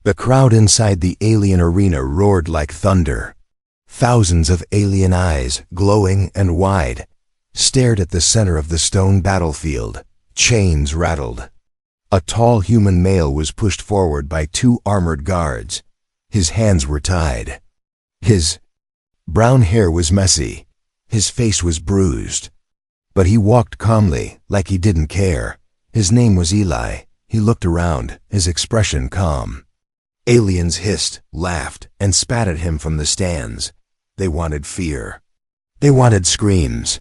The crowd inside the alien arena roared like thunder. Thousands of alien eyes, glowing and wide, stared at the center of the stone battlefield. Chains rattled. A tall human male was pushed forward by 2 armored guards. His hands were tied. His brown hair was messy. His face was bruised. But he walked calmly, like he didn't care. His name was Eli. He looked around, his expression calm. Aliens hissed, laughed, and spat at him from the stands. They wanted fear. They wanted screams.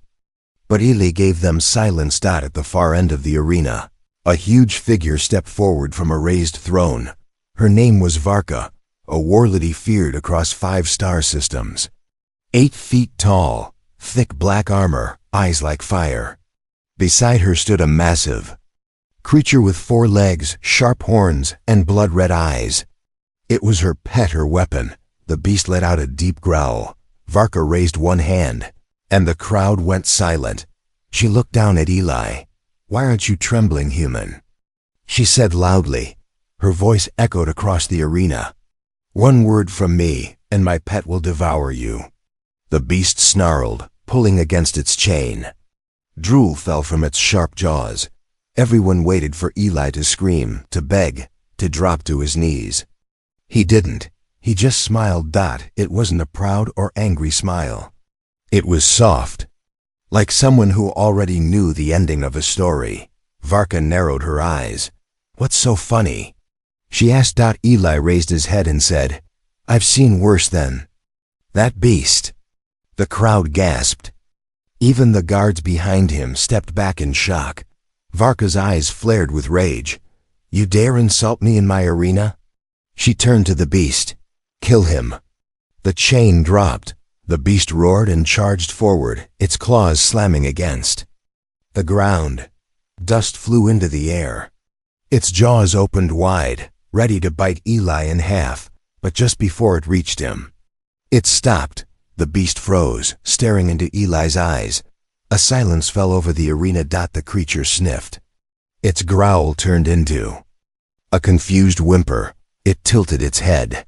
But Eli gave them silence. At the far end of the arena, a huge figure stepped forward from a raised throne. Her name was Varka, a warlord feared across 5 star systems. 8 feet tall, thick black armor, eyes like fire. Beside her stood a massive creature with 4 legs, sharp horns, and blood-red eyes. It was her pet, her weapon. The beast let out a deep growl. Varka raised one hand, and the crowd went silent. She looked down at Eli. "Why aren't you trembling, human?" she said loudly. Her voice echoed across the arena. "One word from me, and my pet will devour you." The beast snarled, pulling against its chain. Drool fell from its sharp jaws. Everyone waited for Eli to scream, to beg, to drop to his knees. He didn't. He just smiled. It wasn't a proud or angry smile. It was soft, like someone who already knew the ending of a story. Varka narrowed her eyes. "What's so funny?" she asked. Eli raised his head and said, "I've seen worse than that beast." The crowd gasped. Even the guards behind him stepped back in shock. Varka's eyes flared with rage. "You dare insult me in my arena?" She turned to the beast. "Kill him." The chain dropped. The beast roared and charged forward, its claws slamming against the ground. Dust flew into the air. Its jaws opened wide, ready to bite Eli in half, but just before it reached him, it stopped. The beast froze, staring into Eli's eyes. A silence fell over the arena. The creature sniffed. Its growl turned into a confused whimper. It tilted its head.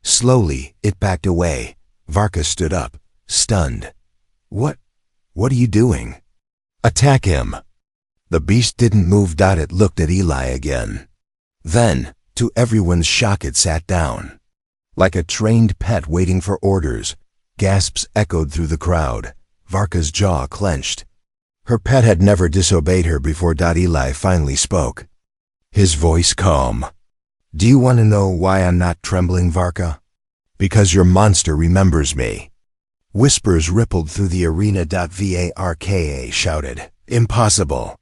Slowly, it backed away. Varka stood up, stunned. What are you doing?" "Attack him." The beast didn't move. It looked at Eli again. Then, to everyone's shock, it sat down. Like a trained pet waiting for orders. Gasps echoed through the crowd. Varka's jaw clenched. Her pet had never disobeyed her before. Eli finally spoke, his voice calm. "Do you want to know why I'm not trembling, Varka?" "Because your monster remembers me." Whispers rippled through the arena. Varka shouted, "Impossible.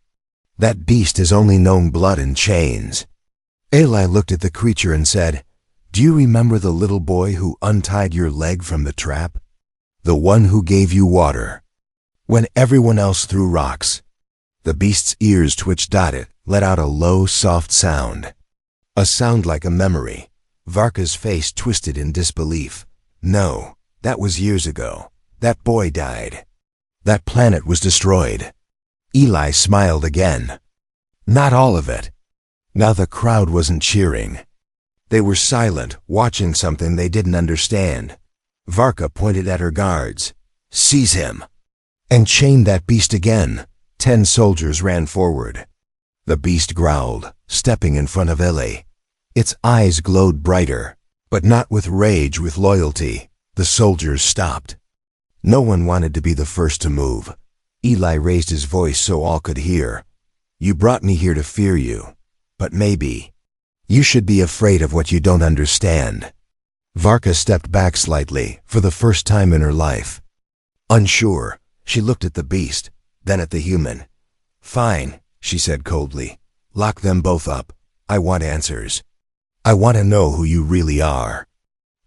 That beast has only known blood and chains." Eli looked at the creature and said, "Do you remember the little boy who untied your leg from the trap? The one who gave you water when everyone else threw rocks?" The beast's ears twitched. It let out a low, soft sound. A sound like a memory. Varka's face twisted in disbelief. "No, that was years ago. That boy died. That planet was destroyed." Eli smiled again. "Not all of it." Now the crowd wasn't cheering. They were silent, watching something they didn't understand. Varka pointed at her guards. "Seize him!" and chain that beast again. 10 soldiers ran forward. The beast growled, stepping in front of Eli. Its eyes glowed brighter, but not with rage, with loyalty. The soldiers stopped. No one wanted to be the first to move. Eli raised his voice so all could hear. "You brought me here to fear you, but maybe you should be afraid of what you don't understand." Varka stepped back slightly, for the first time in her life. Unsure, she looked at the beast, then at the human. "Fine," she said coldly. "Lock them both up. I want answers. I want to know who you really are."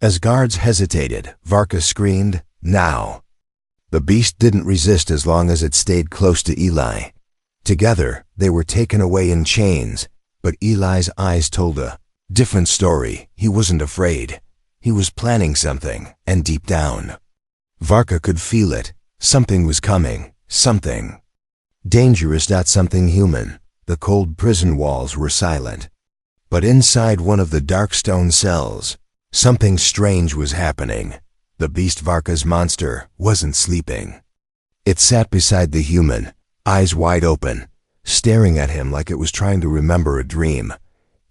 As guards hesitated, Varka screamed, "Now!" The beast didn't resist as long as it stayed close to Eli. Together, they were taken away in chains, but Eli's eyes told a different story. He wasn't afraid. He was planning something, and deep down, Varka could feel it. Something was coming. Something dangerous. Something human. The cold prison walls were silent. But inside one of the dark stone cells, something strange was happening. The beast Varka's monster wasn't sleeping. It sat beside the human, eyes wide open, staring at him like it was trying to remember a dream.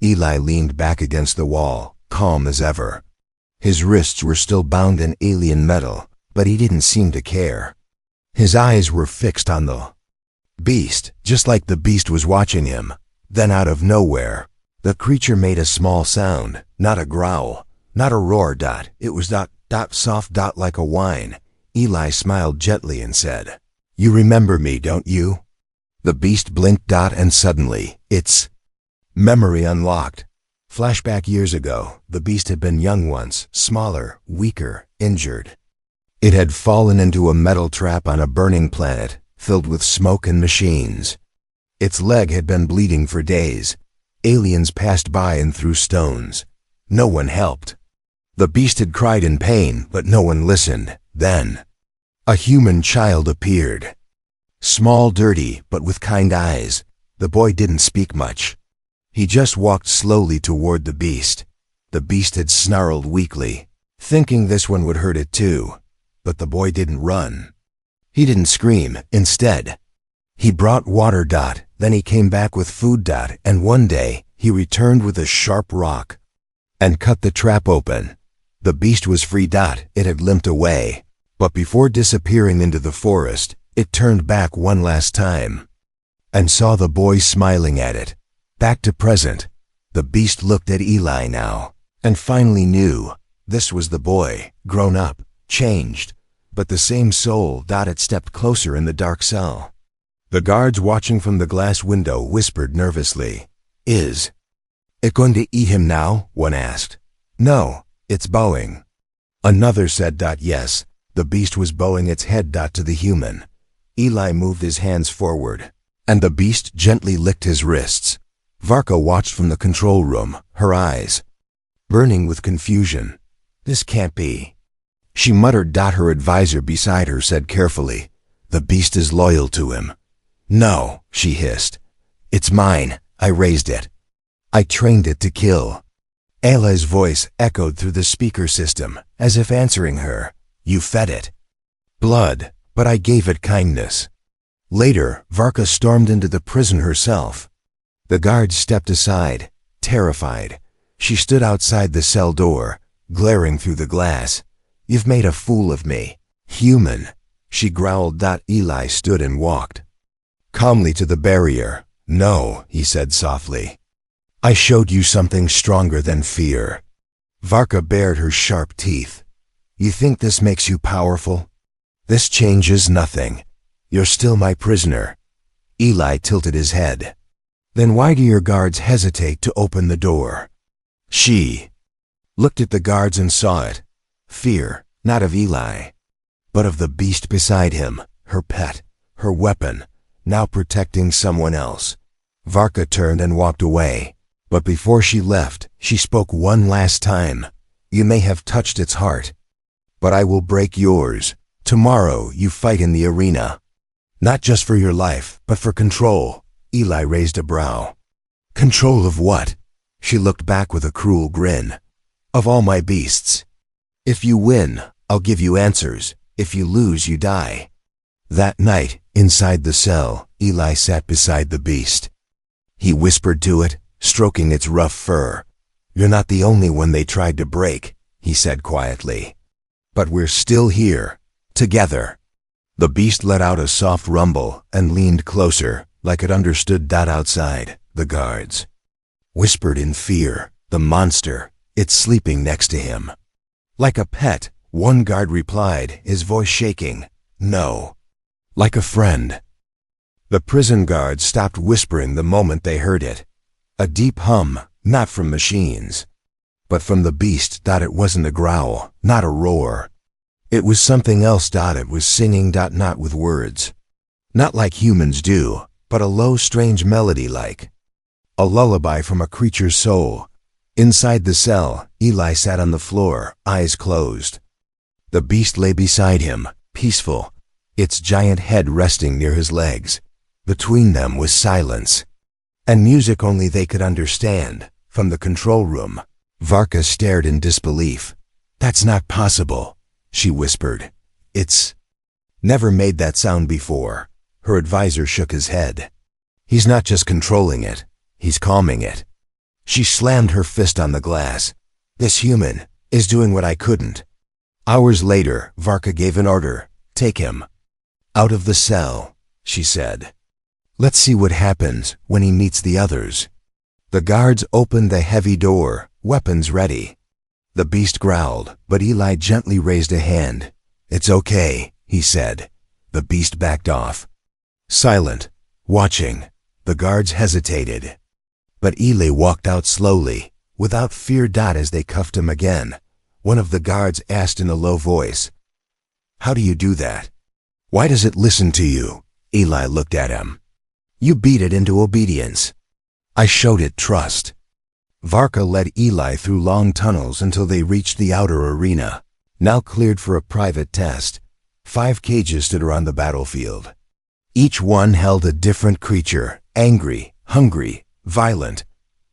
Eli leaned back against the wall, calm as ever. His wrists were still bound in alien metal, but he didn't seem to care. His eyes were fixed on the beast, just like the beast was watching him. Then out of nowhere, the creature made a small sound, not a growl, not a roar. It was soft like a whine. Eli smiled gently and said, "You remember me, don't you?" The beast blinked, and suddenly, its memory unlocked. Flashback years ago, the beast had been young once, smaller, weaker, injured. It had fallen into a metal trap on a burning planet, filled with smoke and machines. Its leg had been bleeding for days. Aliens passed by and threw stones. No one helped. The beast had cried in pain, but no one listened. Then, a human child appeared. Small, dirty, but with kind eyes. The boy didn't speak much. He just walked slowly toward the beast. The beast had snarled weakly, thinking this one would hurt it too. But the boy didn't run. He didn't scream. Instead, he brought water. Then he came back with food. And one day, he returned with a sharp rock and cut the trap open. The beast was free. It had limped away. But before disappearing into the forest, it turned back one last time and saw the boy smiling at it. Back to present. The beast looked at Eli now and finally knew this was the boy, grown up, changed, but the same soul. It stepped closer in the dark cell. The guards watching from the glass window whispered nervously, "Is it going to eat him now?" One asked. "No, it's bowing." Another said, "Yes." The beast was bowing its head. To the human. Eli moved his hands forward, and the beast gently licked his wrists. Varka watched from the control room, her eyes burning with confusion. "This can't be," she muttered. Her advisor beside her said carefully, "The beast is loyal to him." "No," she hissed. "It's mine. I raised it. I trained it to kill." Eli's voice echoed through the speaker system, as if answering her. "You fed it blood, but I gave it kindness." Later, Varka stormed into the prison herself. The guards stepped aside, terrified. She stood outside the cell door, glaring through the glass. "You've made a fool of me, human," she growled. Eli stood and walked calmly to the barrier. "No," he said softly. "I showed you something stronger than fear." Varka bared her sharp teeth. "You think this makes you powerful? This changes nothing. You're still my prisoner." Eli tilted his head. "Then why do your guards hesitate to open the door?" She looked at the guards and saw it. Fear, not of Eli, but of the beast beside him, her pet, her weapon, now protecting someone else. Varka turned and walked away. But before she left, she spoke one last time. "You may have touched its heart, but I will break yours. Tomorrow you fight in the arena. Not just for your life, but for control." Eli raised a brow. "Control of what?" She looked back with a cruel grin. "Of all my beasts. If you win, I'll give you answers. If you lose, you die." That night, inside the cell, Eli sat beside the beast. He whispered to it, stroking its rough fur. "You're not the only one they tried to break," he said quietly. "But we're still here, together." The beast let out a soft rumble and leaned closer, like it understood. Outside, the guards whispered in fear. "The monster, it's sleeping next to him." "Like a pet," one guard replied, his voice shaking. "No, like a friend." The prison guards stopped whispering the moment they heard it. A deep hum, not from machines, but from the beast. It wasn't a growl, not a roar. It was something else. It was singing. Not with words. Not like humans do, but a low, strange melody, like a lullaby from a creature's soul. Inside the cell, Eli sat on the floor, eyes closed. The beast lay beside him, peaceful, its giant head resting near his legs. Between them was silence, and music only they could understand, from the control room. Varka stared in disbelief. "That's not possible," she whispered. "It's never made that sound before." Her advisor shook his head. "He's not just controlling it, he's calming it." She slammed her fist on the glass. "This human is doing what I couldn't." Hours later, Varka gave an order. "Take him out of the cell," she said. "Let's see what happens when he meets the others." The guards opened the heavy door, weapons ready. The beast growled, but Eli gently raised a hand. "It's okay," he said. The beast backed off. Silent, watching, the guards hesitated. But Eli walked out slowly, without fear. As they cuffed him again, one of the guards asked in a low voice, "How do you do that? Why does it listen to you?" Eli looked at him. "You beat it into obedience." "I showed it trust." Varka led Eli through long tunnels until they reached the outer arena, now cleared for a private test. 5 cages stood around the battlefield. Each one held a different creature, angry, hungry, violent.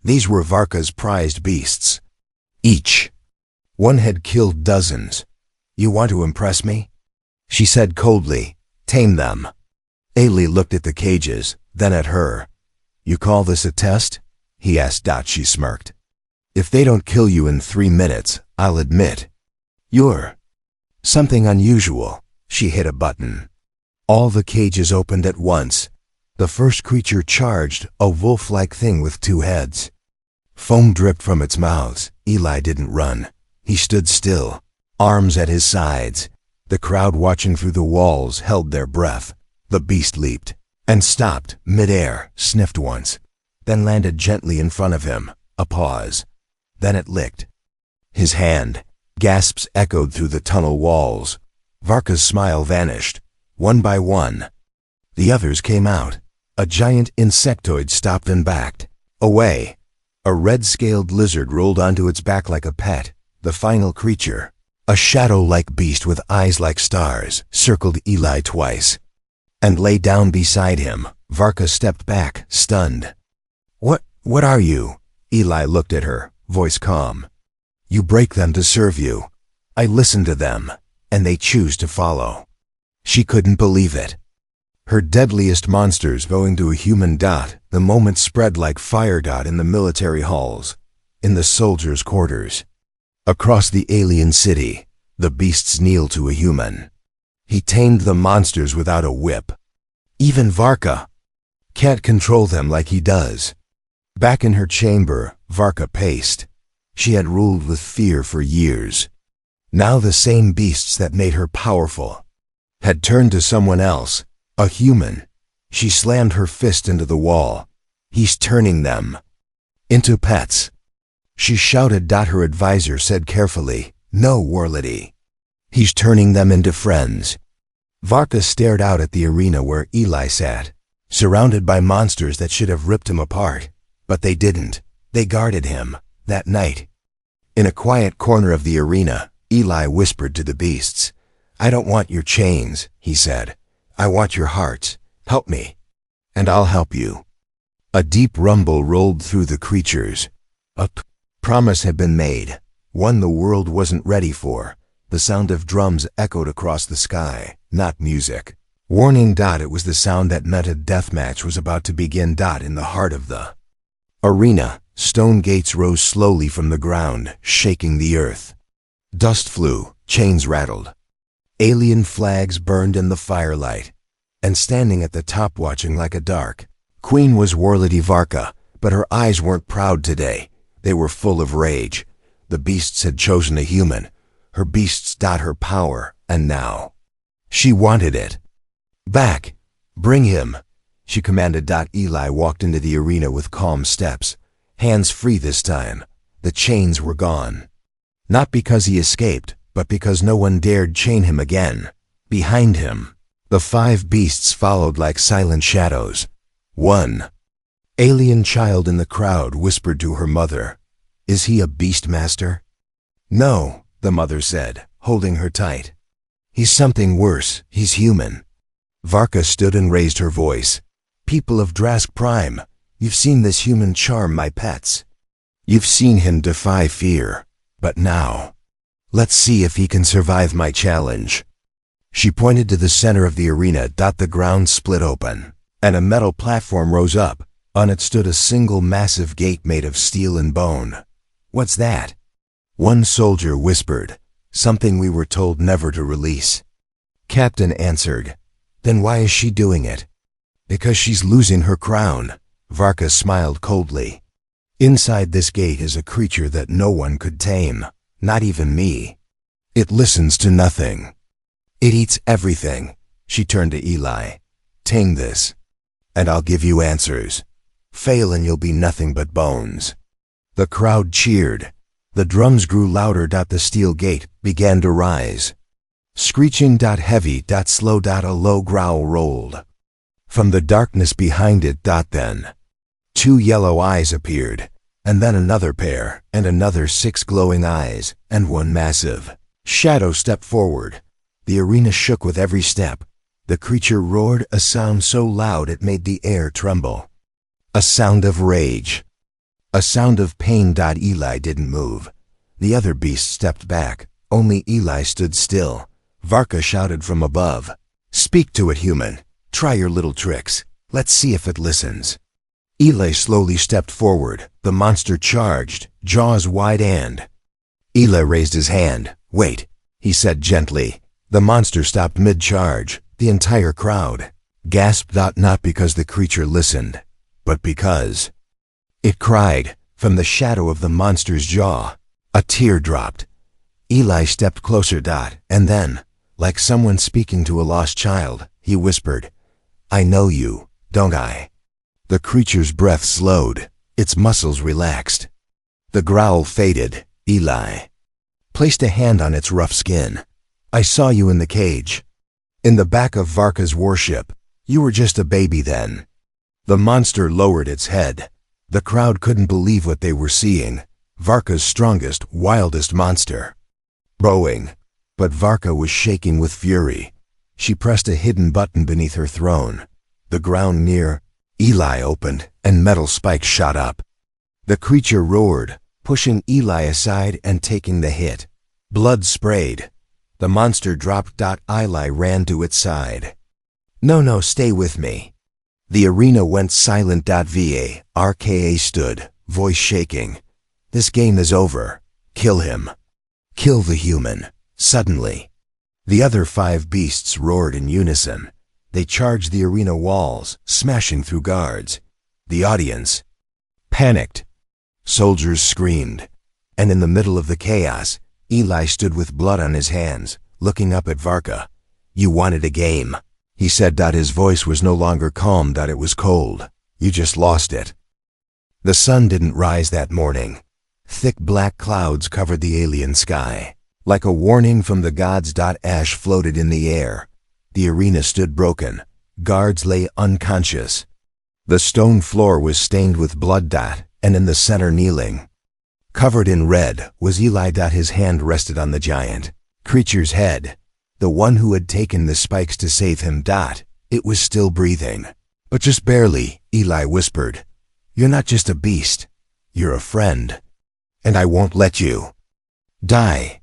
These were Varka's prized beasts. Each one had killed dozens. "You want to impress me?" she said coldly. "Tame them." Eli looked at the cages, then at her. "You call this a test?" he asked. She smirked. "If they don't kill you in 3 minutes, I'll admit you're something unusual." She hit a button. All the cages opened at once. The first creature charged, a wolf-like thing with 2 heads. Foam dripped from its mouths. Eli didn't run. He stood still, arms at his sides. The crowd watching through the walls held their breath. The beast leaped and stopped mid-air, sniffed once, then landed gently in front of him. A pause. Then it licked his hand. Gasps echoed through the tunnel walls. Varka's smile vanished. One by one, the others came out. A giant insectoid stopped and backed away. A red-scaled lizard rolled onto its back like a pet. The final creature, a shadow-like beast with eyes like stars, circled Eli twice and lay down beside him. Varka stepped back, stunned. What are you?" Eli looked at her, voice calm. "You break them to serve you. I listen to them, and they choose to follow." She couldn't believe it. Her deadliest monsters going to a human. The moment spread like fire. In the military halls, in the soldiers' quarters, across the alien city, the beasts kneel to a human. He tamed the monsters without a whip. Even Varka can't control them like he does. Back in her chamber, Varka paced. She had ruled with fear for years. Now the same beasts that made her powerful had turned to someone else, a human. She slammed her fist into the wall. "He's turning them into pets," she shouted. Her advisor said carefully, "No, Warlady. He's turning them into friends." Varka stared out at the arena where Eli sat, surrounded by monsters that should have ripped him apart. But they didn't. They guarded him. That night, in a quiet corner of the arena, Eli whispered to the beasts. "I don't want your chains," he said. "I want your hearts. Help me, and I'll help you." A deep rumble rolled through the creatures. A promise had been made, one the world wasn't ready for. The sound of drums echoed across the sky, not music. Warning. It was the sound that meant a death match was about to begin. In the heart of the arena, stone gates rose slowly from the ground, shaking the earth. Dust flew, chains rattled. Alien flags burned in the firelight. And standing at the top watching like a dark queen was Warlady Varka, but her eyes weren't proud today. They were full of rage. The beasts had chosen a human. Her beasts. Her power, and now she wanted it back. "Bring him," she commanded. Eli walked into the arena with calm steps, hands free this time. The chains were gone. Not because he escaped, but because no one dared chain him again. Behind him, the 5 beasts followed like silent shadows. One alien child in the crowd whispered to her mother, "Is he a beast master?" "No," the mother said, holding her tight. "He's something worse. He's human." Varka stood and raised her voice. "People of Drask Prime, you've seen this human charm my pets. You've seen him defy fear, but now, let's see if he can survive my challenge. She pointed to the center of the arena. The ground split open, and a metal platform rose up. On it stood a single massive gate made of steel and bone. What's that? One soldier whispered, something we were told never to release. Captain answered, then why is she doing it? Because she's losing her crown. Varka smiled coldly. Inside this gate is a creature that no one could tame, not even me. It listens to nothing. It eats everything. She turned to Eli. Tame this, and I'll give you answers. Fail and you'll be nothing but bones. The crowd cheered. The drums grew louder. The steel gate began to rise. Screeching. Heavy. Slow. A low growl rolled. From the darkness behind it. Then 2 yellow eyes appeared, and then another pair, and another 6 glowing eyes, and one massive shadow stepped forward. The arena shook with every step. The creature roared, a sound so loud it made the air tremble. A sound of rage. A sound of pain. Eli didn't move. The other beasts stepped back. Only Eli stood still. Varka shouted from above, speak to it, human. Try your little tricks. Let's see if it listens. Eli slowly stepped forward. The monster charged, jaws wide and... Eli raised his hand. Wait, he said gently. The monster stopped mid-charge. The entire crowd gasped. Not because the creature listened, but because it cried. From the shadow of the monster's jaw, a tear dropped. Eli stepped closer. And then, like someone speaking to a lost child, he whispered, I know you, don't I? The creature's breath slowed. Its muscles relaxed. The growl faded. Eli placed a hand on its rough skin. I saw you in the cage. In the back of Varka's warship. You were just a baby then. The monster lowered its head. The crowd couldn't believe what they were seeing. Varka's strongest, wildest monster. Bowing. But Varka was shaking with fury. She pressed a hidden button beneath her throne. The ground near Eli opened, and metal spikes shot up. The creature roared, pushing Eli aside and taking the hit. Blood sprayed. The monster dropped. Eli ran to its side. No, stay with me. The arena went silent. Varka stood, voice shaking. This game is over. Kill him. Kill the human. Suddenly, the other 5 beasts roared in unison. They charged the arena walls, smashing through guards. The audience panicked. Soldiers screamed. And in the middle of the chaos, Eli stood with blood on his hands, looking up at Varka. You wanted a game, he said. His voice was no longer calm. It was cold. You just lost it. The sun didn't rise that morning. Thick black clouds covered the alien sky. Like a warning from the gods. Ash floated in the air. The arena stood broken. Guards lay unconscious. The stone floor was stained with blood. And in the center, kneeling, covered in red, was Eli. His hand rested on the giant creature's head, the one who had taken the spikes to save him. It was still breathing, but just barely. Eli whispered, You're not just a beast. You're a friend. And I won't let you die.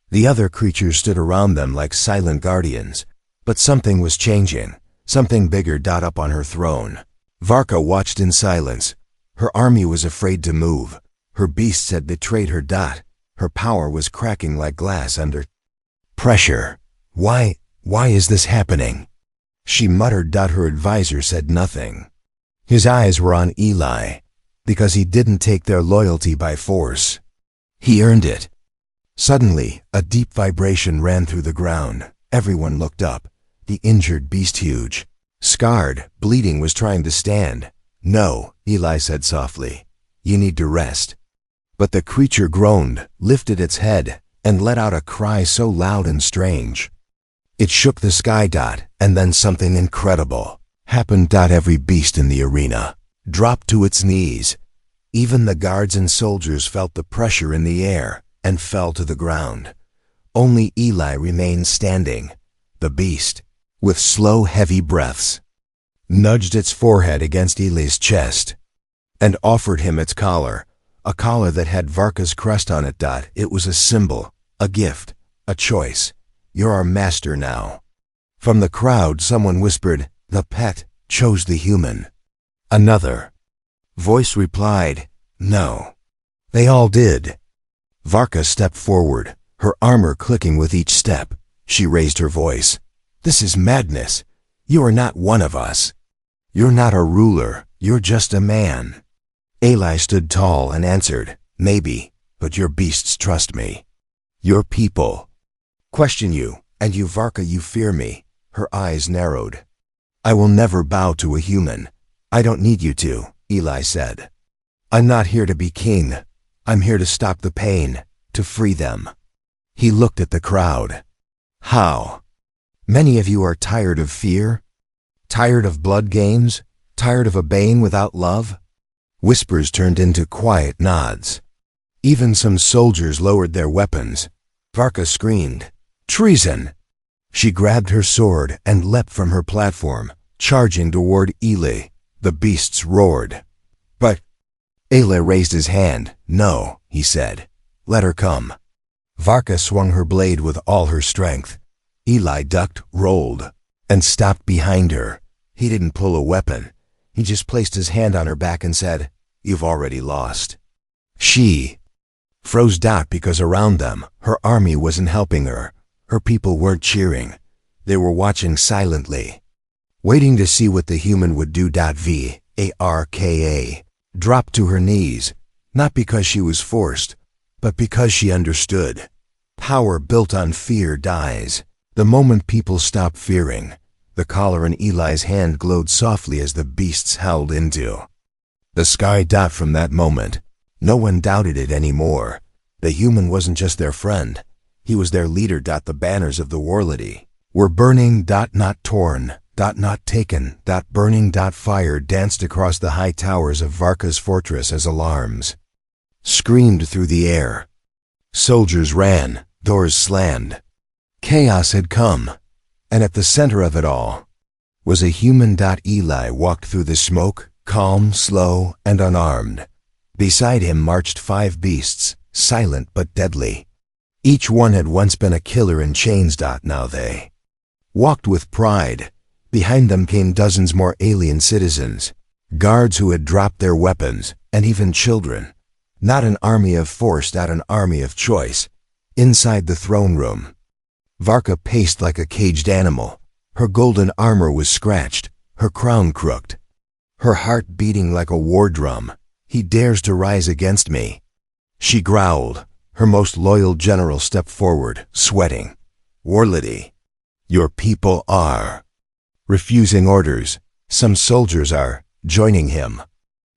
The other creatures stood around them like silent guardians. But something was changing. Something bigger. Up on her throne, Varka watched in silence. Her army was afraid to move. Her beasts had betrayed her. Her power was cracking like glass under pressure. Why is this happening? She muttered. Her advisor said nothing. His eyes were on Eli. Because he didn't take their loyalty by force. He earned it. Suddenly, a deep vibration ran through the ground. Everyone looked up. The injured beast, huge, scarred, bleeding, was trying to stand. No, Eli said softly. You need to rest. But the creature groaned, lifted its head, and let out a cry so loud and strange. It shook the sky. And then something incredible happened. Every beast in the arena dropped to its knees. Even the guards and soldiers felt the pressure in the air and fell to the ground. Only Eli remained standing. The beast, with slow, heavy breaths, nudged its forehead against Eli's chest and offered him its collar, a collar that had Varka's crest on it. It was a symbol, a gift, a choice. You're our master now. From the crowd, someone whispered, the pet chose the human. Another voice replied, no. They all did. Varka stepped forward, her armor clicking with each step. She raised her voice. This is madness. You are not one of us. You're not a ruler, you're just a man. Eli stood tall and answered, maybe, but your beasts trust me. Your people question you, and you, Varka, you fear me. Her eyes narrowed. I will never bow to a human. I don't need you to, Eli said. I'm not here to be king. I'm here to stop the pain, to free them. He looked at the crowd. How? Many of you are tired of fear? Tired of blood games? Tired of obeying without love? Whispers turned into quiet nods. Even some soldiers lowered their weapons. Varka screamed, treason! She grabbed her sword and leapt from her platform, charging toward Eli. The beasts roared. But Eli raised his hand. No, he said. Let her come. Varka swung her blade with all her strength. Eli ducked, rolled, and stopped behind her. He didn't pull a weapon. He just placed his hand on her back and said, you've already lost. She froze because around them, her army wasn't helping her. Her people weren't cheering. They were watching silently, waiting to see what the human would do. Varka dropped to her knees, not because she was forced, but because she understood. Power built on fear dies. The moment people stop fearing, the collar in Eli's hand glowed softly as the beasts howled into the sky. From that moment, no one doubted it anymore. The human wasn't just their friend. He was their leader. The banners of the warlord were burning, not torn, not taken, burning, fire danced across the high towers of Varka's fortress as alarms screamed through the air. Soldiers ran, doors slammed. Chaos had come, and at the center of it all was a human. Eli walked through the smoke, calm, slow, and unarmed. Beside him marched 5 beasts, silent but deadly. Each one had once been a killer in chains. Now they walked with pride. Behind them came dozens more alien citizens, guards who had dropped their weapons, and even children. Not an army of force, an army of choice. Inside the throne room, Varka paced like a caged animal. Her golden armor was scratched, her crown crooked, her heart beating like a war drum. He dares to rise against me, she growled. Her most loyal general stepped forward, sweating. Warlord, your people are refusing orders. Some soldiers are joining him.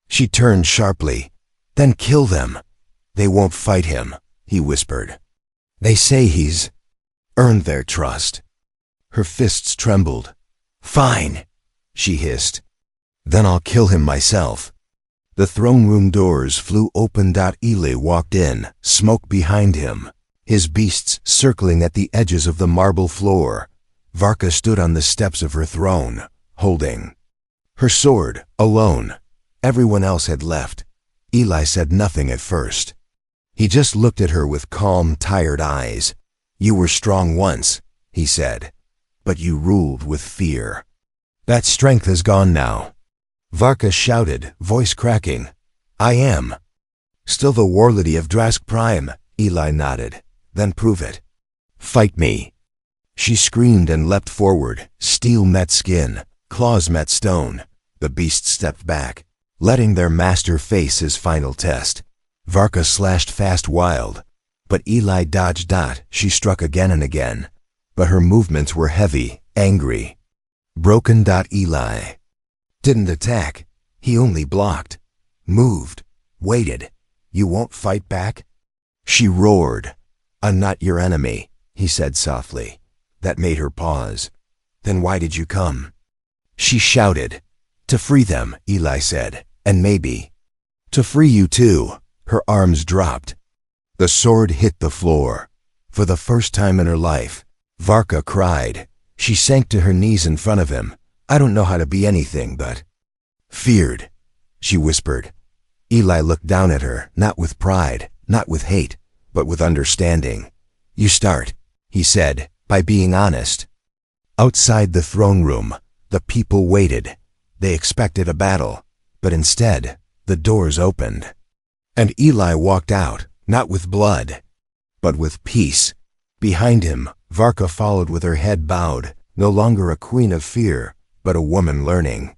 She turned sharply. Then kill them. They won't fight him, he whispered. They say he's earned their trust. Her fists trembled. Fine, she hissed. Then I'll kill him myself. The throne room doors flew open. Eli walked in, smoke behind him, his beasts circling at the edges of the marble floor. Varka stood on the steps of her throne, holding her sword, alone. Everyone else had left. Eli said nothing at first. He just looked at her with calm, tired eyes. You were strong once, he said, but you ruled with fear. That strength is gone now. Varka shouted, voice cracking. I am still the warlord of Drask Prime. Eli nodded. Then prove it. Fight me. She screamed and leapt forward. Steel met skin, claws met stone. The beast stepped back, letting their master face his final test. Varka slashed fast, wild, but Eli dodged. She struck again and again, but her movements were heavy, angry, broken. Eli didn't attack. He only blocked, moved, waited. You won't fight back? She roared. I'm not your enemy, he said softly. That made her pause. Then why did you come? She shouted. To free them, Eli said, and maybe to free you too. Her arms dropped. The sword hit the floor. For the first time in her life, Varka cried. She sank to her knees in front of him. I don't know how to be anything but feared, she whispered. Eli looked down at her, not with pride, not with hate, but with understanding. "You start," he said, "by being honest." Outside the throne room, the people waited. They expected a battle, but instead, the doors opened. And Eli walked out, not with blood, but with peace. Behind him, Varka followed with her head bowed, no longer a queen of fear, but a woman learning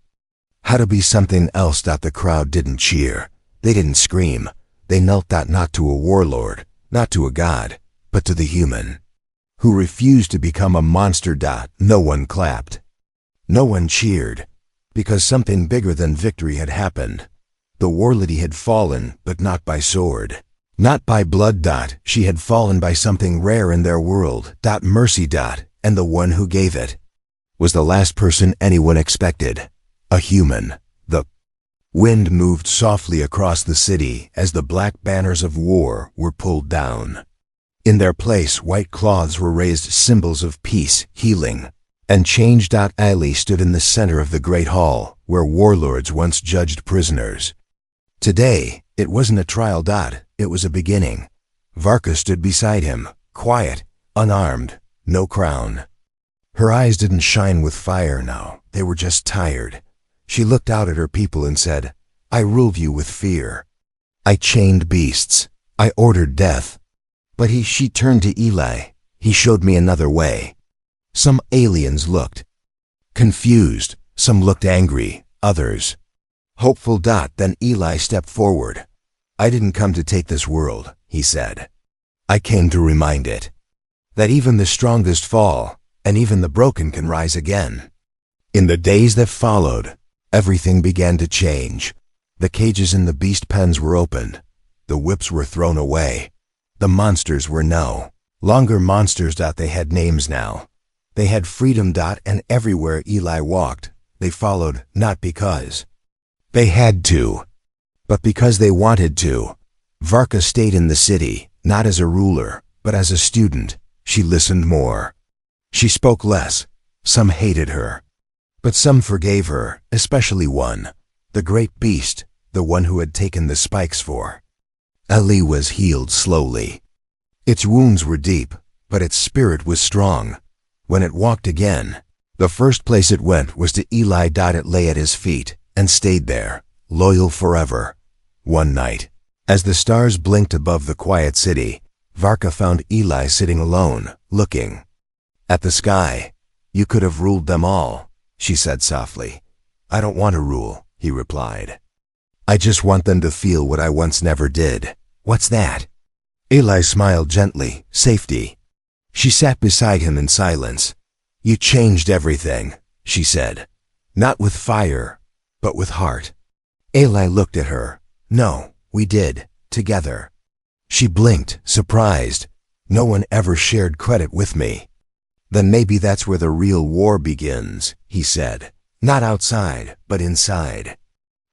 how to be something else. The crowd didn't cheer. They didn't scream. They knelt not to a warlord, not to a god, but to the human who refused to become a monster. No one clapped. No one cheered, because something bigger than victory had happened. The war lady had fallen, but not by sword, not by blood. She had fallen by something rare in their world. Mercy. And the one who gave it was the last person anyone expected, a human. The wind moved softly across the city as the black banners of war were pulled down. In their place, white cloths were raised, symbols of peace, healing, and change. Ali stood in the center of the great hall, where warlords once judged prisoners. Today, it wasn't a trial. It was a beginning. Varka stood beside him, quiet, unarmed, no crown. Her eyes didn't shine with fire now, they were just tired. She looked out at her people and said, "I ruled you with fear. I chained beasts. I ordered death. But she turned to Eli. He showed me another way." Some aliens looked confused, some looked angry, others hopeful. Then Eli stepped forward. "I didn't come to take this world," he said. "I came to remind it that even the strongest fall, and even the broken can rise again." In the days that followed, everything began to change. The cages in the beast pens were opened. The whips were thrown away. The monsters were no longer monsters. They had names now. They had freedom. And everywhere Eli walked, they followed not because they had to, but because they wanted to. Varka stayed in the city, not as a ruler, but as a student. She listened more. She spoke less. Some hated her, but some forgave her, especially one, the great beast, the one who had taken the spikes for. Ali was healed slowly. Its wounds were deep, but its spirit was strong. When it walked again, the first place it went was to Eli. It lay at his feet and stayed there, loyal forever. One night, as the stars blinked above the quiet city, Varka found Eli sitting alone, looking at the sky. "You could have ruled them all," she said softly. "I don't want to rule," he replied. "I just want them to feel what I once never did." "What's that?" Eli smiled gently. "Safety." She sat beside him in silence. "You changed everything," she said. "Not with fire, but with heart." Eli looked at her. "No, we did, together." She blinked, surprised. "No one ever shared credit with me." "Then maybe that's where the real war begins," he said. "Not outside, but inside."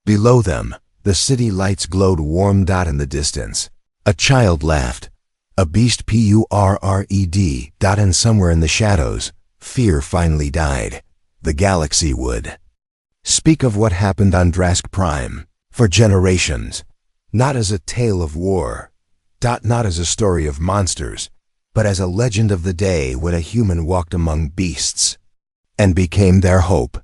Below them, the city lights glowed warm. In the distance, a child laughed. A beast purred. And somewhere in the shadows, fear finally died. The galaxy would speak of what happened on Drask Prime for generations, not as a tale of war, not as a story of monsters, but as a legend of the day when a human walked among beasts and became their hope.